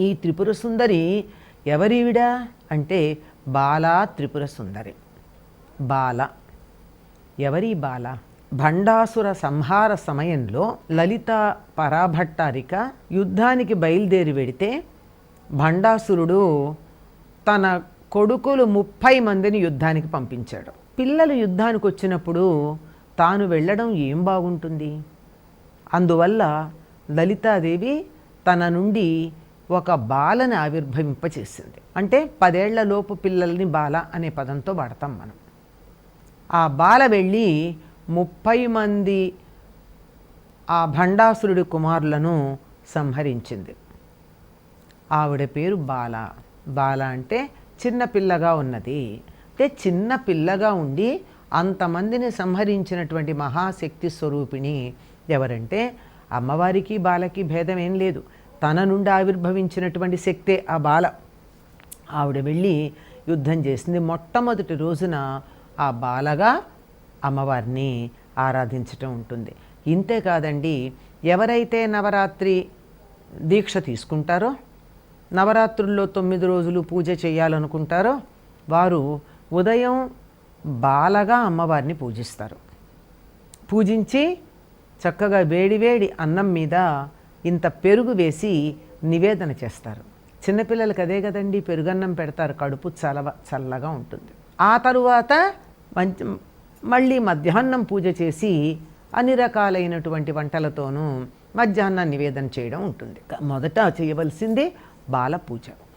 ఈ త్రిపుర సుందరి ఎవరివిడా అంటే బాలా త్రిపుర సుందరి. బాల ఎవరి బాల? భండాసుర సంహార సమయంలో లలిత పరాభట్టారిక యుద్ధానికి బయలుదేరి వెడితే భండాసురుడు తన కొడుకులు 30 మందిని యుద్ధానికి పంపించాడు. పిల్లలు యుద్ధానికి వచ్చినప్పుడు తాను వెళ్ళడం ఏం బాగుంటుంది? అందువల్ల లలితాదేవి తన నుండి ఒక బాలని ఆవిర్భవింపచేసింది. అంటే 10 ఏళ్లలోపు పిల్లల్ని బాల అనే పదంతో వాడతాం మనం. ఆ బాల వెళ్ళి 30 మంది ఆ భండాసురుడి కుమారులను సంహరించింది. ఆవిడ పేరు బాల. బాల అంటే చిన్నపిల్లగా ఉన్నది. అంటే చిన్న పిల్లగా ఉండి అంతమందిని సంహరించినటువంటి మహాశక్తి స్వరూపిణి ఎవరంటే అమ్మవారికి బాలకి భేదం ఏం లేదు. తన నుండి ఆవిర్భవించినటువంటి శక్తే ఆ బాల. ఆవిడ వెళ్ళి యుద్ధం చేసింది. మొట్టమొదటి రోజున ఆ బాలగా అమ్మవారిని ఆరాధించటం ఉంటుంది. ఇంతే కాదండి, ఎవరైతే నవరాత్రి దీక్ష తీసుకుంటారో, నవరాత్రుల్లో 9 రోజులు పూజ చేయాలనుకుంటారో వారు ఉదయం బాలగా అమ్మవారిని పూజిస్తారు. పూజించి చక్కగా వేడివేడి అన్నం మీద ఇంత పెరుగు వేసి నివేదన చేస్తారు. చిన్నపిల్లలకి అదే కదండి పెరుగన్నం పెడతారు, కడుపు చల్లగా ఉంటుంది. ఆ తరువాత మళ్ళీ మధ్యాహ్నం పూజ చేసి అన్ని రకాలైనటువంటి వంటలతోనూ మధ్యాహ్నం నివేదన చేయడం ఉంటుంది. మొదట చేయవలసింది బాల పూజ.